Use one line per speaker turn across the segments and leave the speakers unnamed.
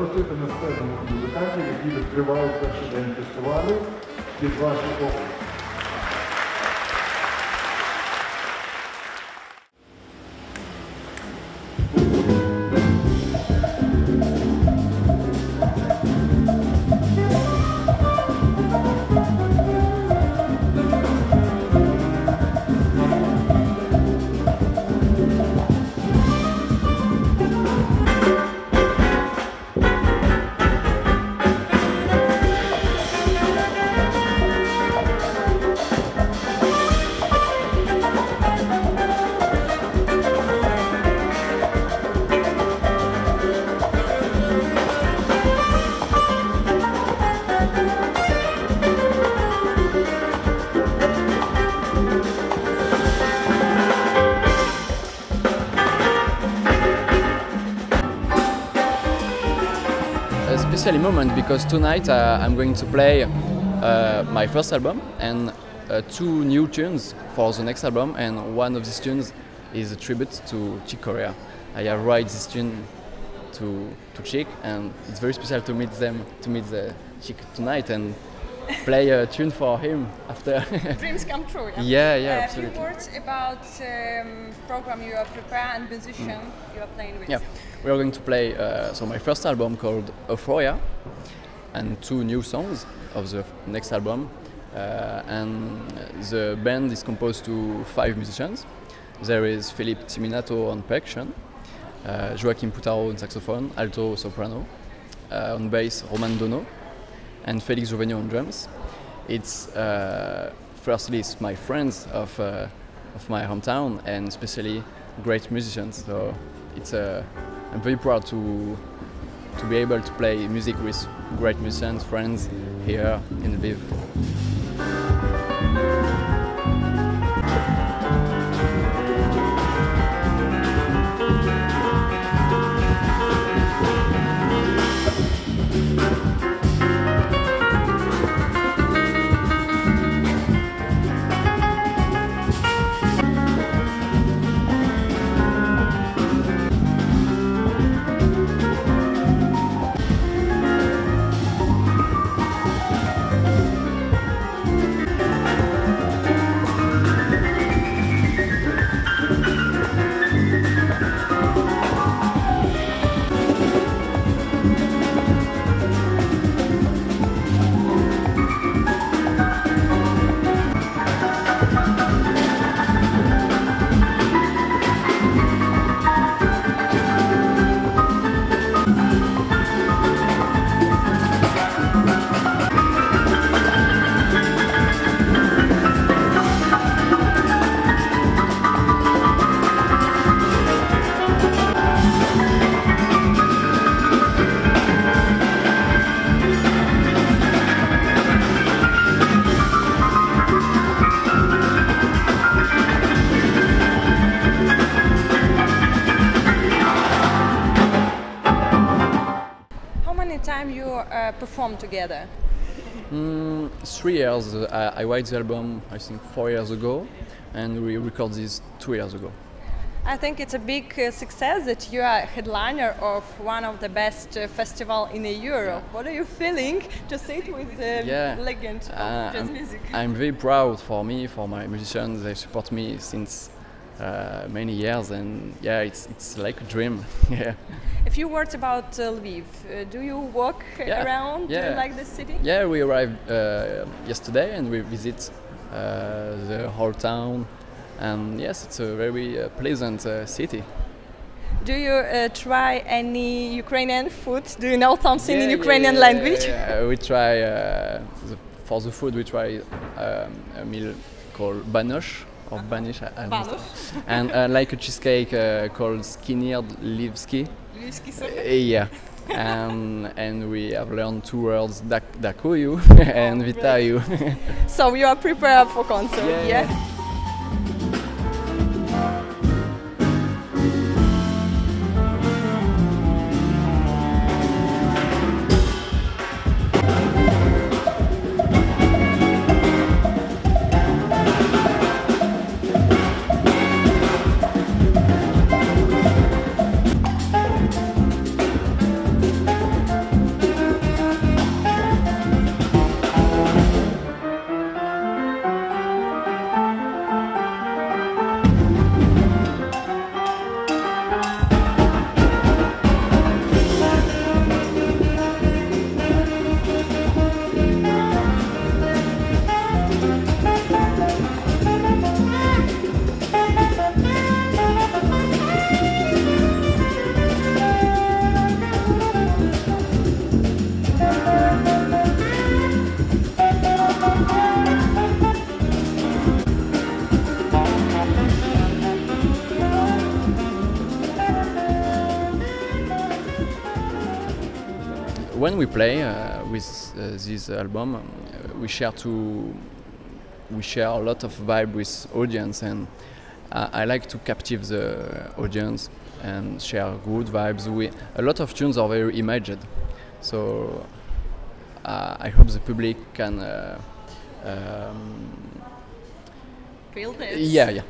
запросити на сцену музикантів, які відкривають перший день фестивалю під ваші оплески.
Special moment because tonight I'm going to play my first album and 2 new tunes for the next album, and one of these tunes is a tribute to Chick Corea. I have write this tune to Chick, and it's very special to meet the Chick tonight and play a tune for him after.
Dreams come true. Yeah,
yeah,
a
absolutely.
few words about program you are preparing and musician you are playing with.
Yeah, we are going to play so my first album called Revoir and 2 new songs of the next album, and the band is composed to 5 musicians. There is Philippe Timinato on percussion, Joachim Putaro on saxophone, alto, soprano, on bass Roman Dono, and Félix Jovenio on drums. It's firstly it's my friends of my hometown, and especially great musicians. So it's I'm very proud to be able to play music with great musicians, friends here in Lviv.
Perform together?
3 years. I wrote the album I think 4 years ago, and we recorded this 2 years ago.
I think it's a big success that you are headliner of one of the best festival in Europe. What are you feeling to sit with the legend of jazz music?
I'm very proud for me, for my musicians. They support me since many years, and yeah, it's like a dream. Yeah.
A few words about Lviv. Do you walk around? Do you like the city?
Yeah, we arrived yesterday and we visit the whole town, and yes, it's a very pleasant city.
Do you try any Ukrainian food? Do you know something in Ukrainian language?
We try, for the food we try a meal called banosh, or banish, and like a cheesecake called Skinnierd Lvivsky. Yeah. And we have learned 2 words, Dakuyu and Vitayu.
So you are prepared for concert, yeah?
when we play with this album, we share a lot of vibe with audience, and I like to captive the audience and share good vibes. A lot of tunes are very imaged, so I hope the public can
feel this.
Yeah.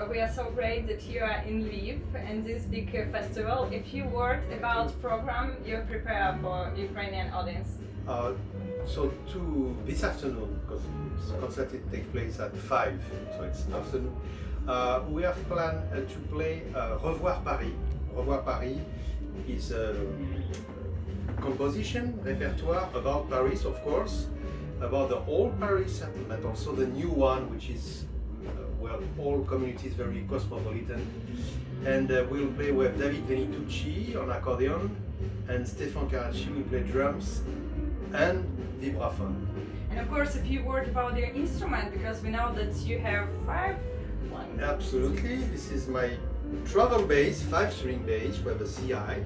We are so great that you are in Lviv and this big festival. A few words about program you prepare for Ukrainian audience.
So this afternoon, because the concert takes place at 5, so it's afternoon, we have planned to play Revoir Paris. Revoir Paris is a composition, repertoire about Paris, of course, about the old Paris, but also the new one, which is where all communities very cosmopolitan. And we'll play with David Venitucci on accordion, and Stefan Caracci will play drums and vibraphone.
And of course, a few words about your instrument, because we know that you have 5.
Absolutely, this is my travel bass, 5-string bass with a CI,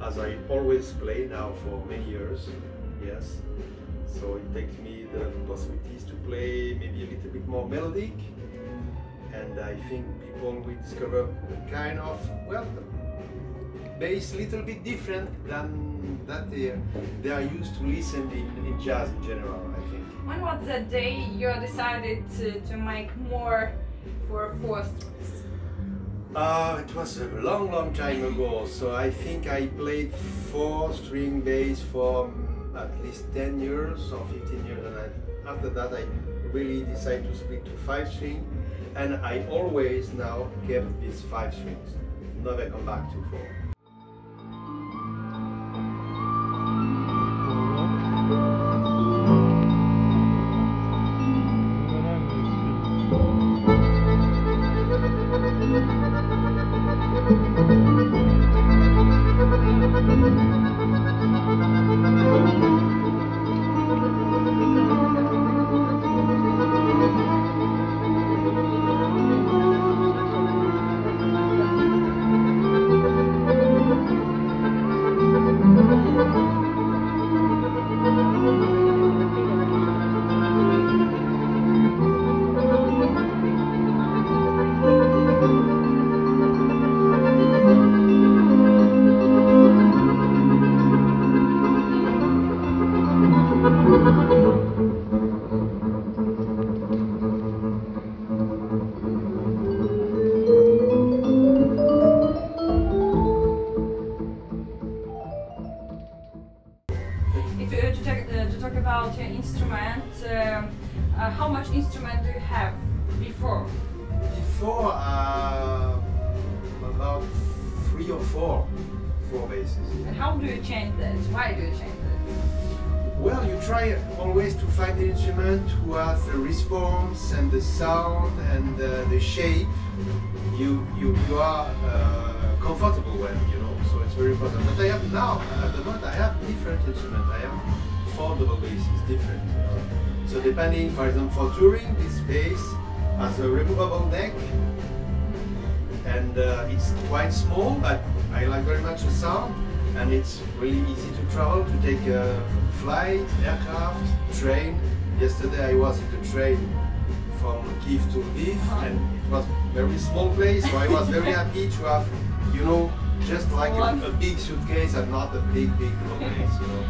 as I always play now for many years. Yes, so it takes me the possibilities to play maybe a little bit more melodic, and I think people will discover a kind of, well, bass a little bit different than that they are used to listen in jazz in general, I think.
When was the day you decided to make more for 4 strings?
It was a long time ago, so I think I played 4-string bass for at least 10 years or 15 years, and after that I really decided to split to 5-string, and I always now kept these 5 strings, never come back to 4.
How much instrument do you have before?
Before, about 3 or 4 basses.
And how do you change that? Why do you change that?
Well, you try always to find the instrument who has the response and the sound and the shape you are comfortable with, you know, so it's very important. But I have now, at the moment, I have different instruments. I have 4 double basses, different. So depending, for example, for touring, this bass has a removable neck, and it's quite small, but I like very much the sound, and it's really easy to travel, to take a flight, aircraft, train. Yesterday I was in the train from Kiev to Lviv, and it was a very small place, so I was very happy to have, you know, just like a big suitcase and not a big place, you know.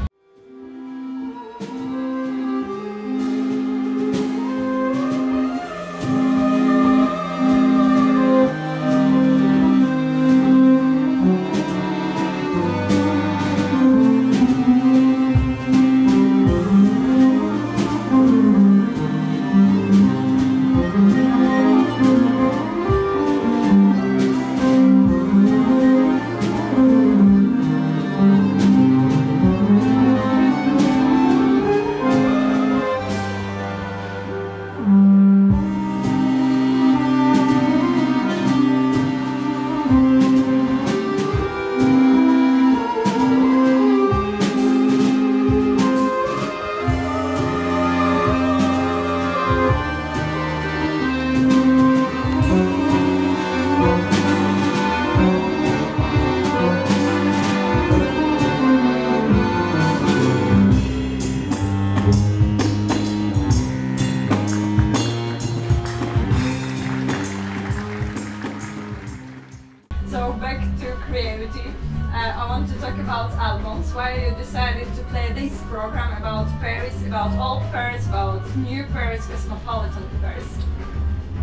I want to talk about albums. Why you decided to play this program about Paris, about old Paris, about new Paris, cosmopolitan Paris?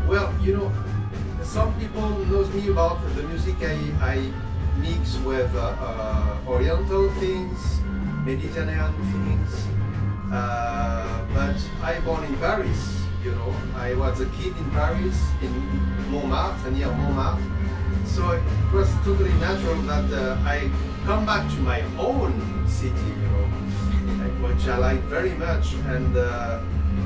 Well, you know, some people knows me about the music I mix with Oriental things, Mediterranean things, but I born in Paris, you know. I was a kid in Paris, in Montmartre, near Montmartre. So it was totally natural that I come back to my own city, you know, which I like very much, and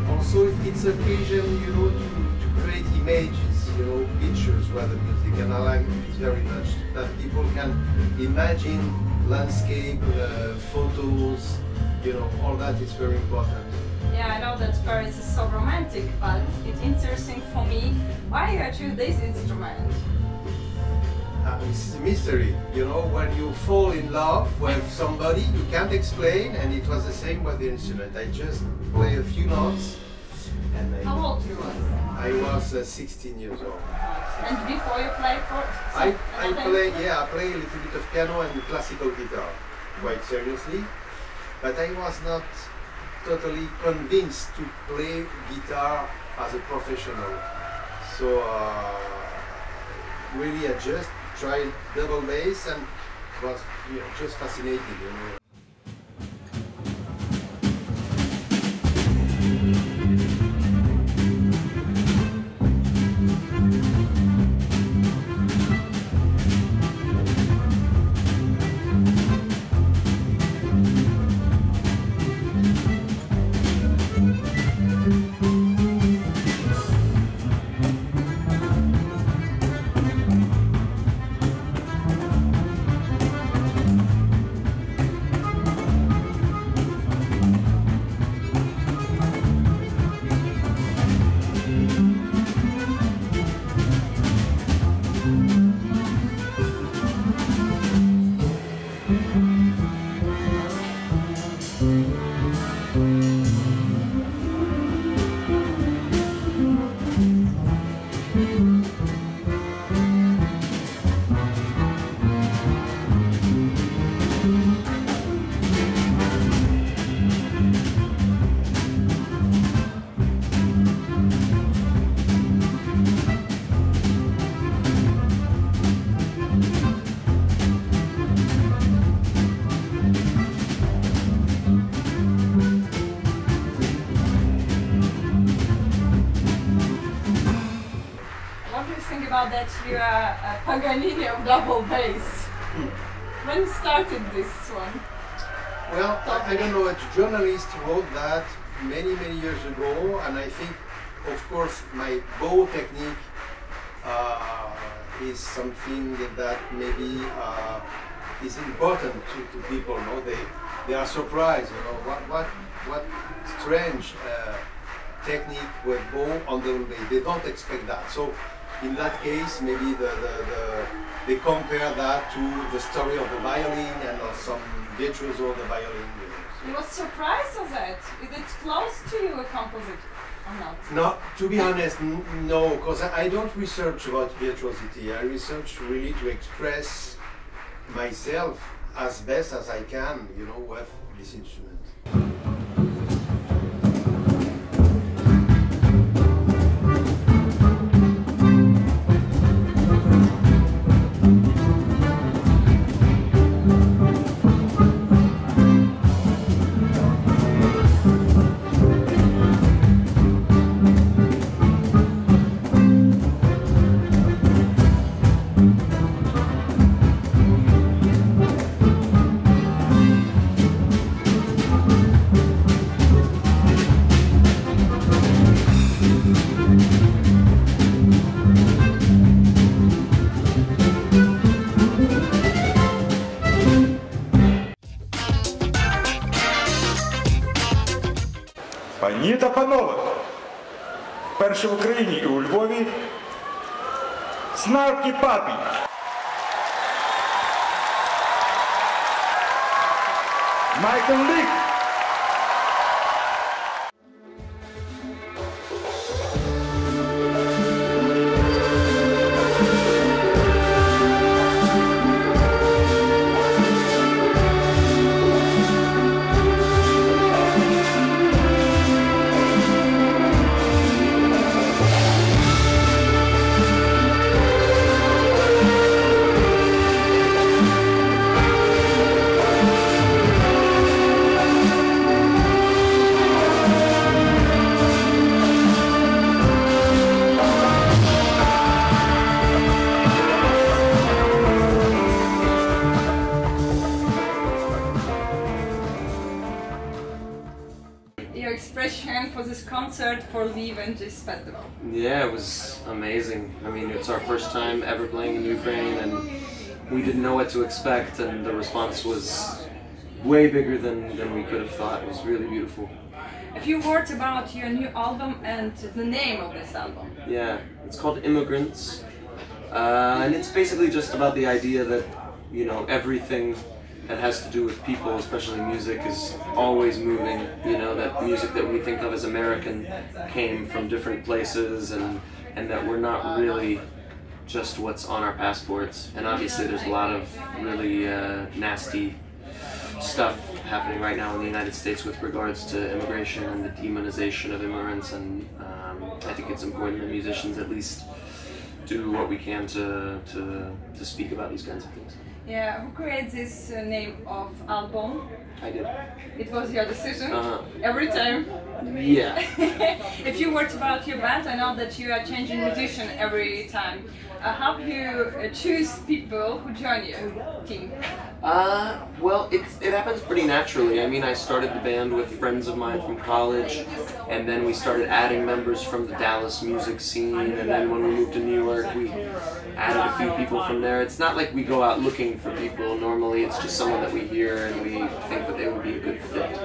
also it's occasion, you know, to create images, you know, pictures with the music, and I like it very much that people can imagine landscape, photos, you know, all that is very important.
Yeah, I know that Paris is so romantic, but it's interesting for me why you choose this instrument.
This is a mystery, you know, when you fall in love with somebody, you can't explain, and it was the same with the instrument. I just play a few notes. And
how old you was?
I was 16 years old.
And before you played for?
I play a little bit of piano and classical guitar, quite seriously, but I was not totally convinced to play guitar as a professional. So really I just tried double bass and was just fascinated, you know.
about that you are a Paganini of double bass. When started this one?
Well, I don't know, a journalist wrote that many years ago, and I think, of course, my bow technique is something that maybe is important to people. No, they are surprised. You know, what strange technique with bow on the bass. They don't expect that. So, in that case, maybe they compare that to the story of the violin and some virtuoso of the violin.
You was surprised of that? Is it close to you, a compositor, or not?
No, to be honest, no, because I don't research about virtuosity. I research really to express myself as best as I can, you know, with this instrument.
Пані та панове, вперше в Україні і у Львові Snarky Puppy. Майкл Лік.
Your expression for this concert for Leopolis Jazz Festival.
Yeah, it was amazing. I mean, it's our first time ever playing in Ukraine, and we didn't know what to expect, and the response was way bigger than we could have thought. It was really beautiful.
A few words about your new album and the name of this album.
Yeah, it's called Immigrants, and it's basically just about the idea that, you know, everything that has to do with people, especially music, is always moving. You know, that music that we think of as American came from different places, and that we're not really just what's on our passports. And obviously there's a lot of really nasty stuff happening right now in the United States with regards to immigration and the demonization of immigrants, and I think it's important that musicians at least do what we can to speak about these kinds of things.
Yeah, who created this name of album?
I did.
It was your decision? Every time?
Yeah.
A few words about your band. I know that you are changing musician every time. How do you choose people who join your team?
Well, it happens pretty naturally. I mean, I started the band with friends of mine from college, and then we started adding members from the Dallas music scene, and then when we moved to New York, we added a few people from there. It's not like we go out looking for people. Normally, it's just someone that we hear and we think that they would be a good fit.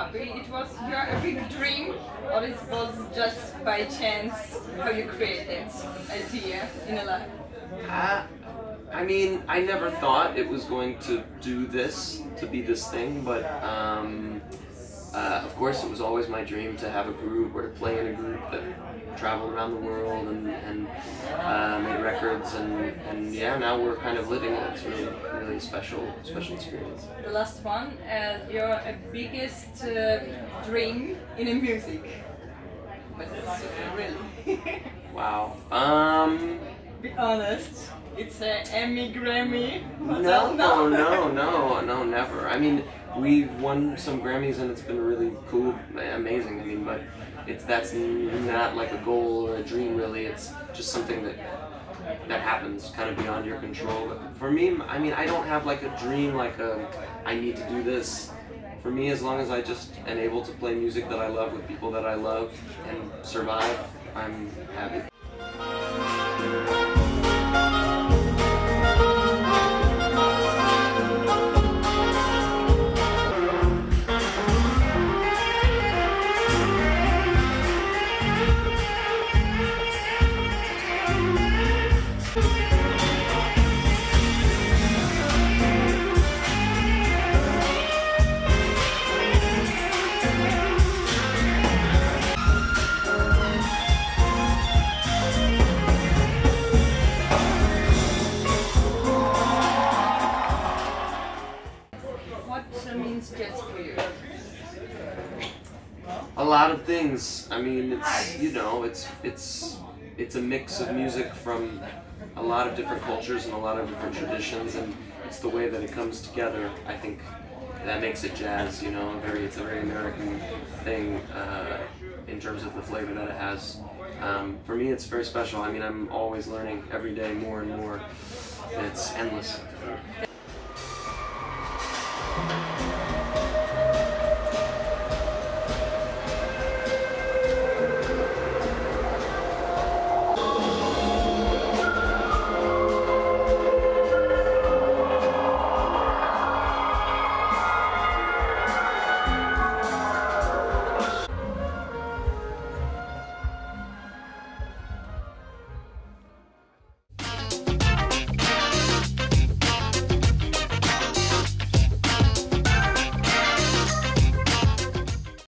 Puppy, it was a big dream, or it was just by chance how you created idea in a life?
I mean, I never thought it was going to do this, to be this thing, but of course it was always my dream to have a group or to play in a group that traveled around the world and made records, and yeah, now we're kind of living it. It's really a special experience.
The last one, your biggest dream in a music. But it's really.
Wow.
Be honest. It's a Emmy, Grammy.
No, never. I mean, we've won some Grammys and it's been really cool, amazing. I mean, but that's not like a goal or a dream really. It's just something that happens kind of beyond your control. But for me, I mean, I don't have like a dream, like I need to do this. For me, as long as I just am able to play music that I love with people that I love and survive, I'm happy. A lot of things. I mean, it's, you know, it's a mix of music from a lot of different cultures and a lot of different traditions, and it's the way that it comes together. I think that makes it jazz. You know, it's a very American thing in terms of the flavor that it has. For me, it's very special. I mean, I'm always learning every day more and more. It's endless.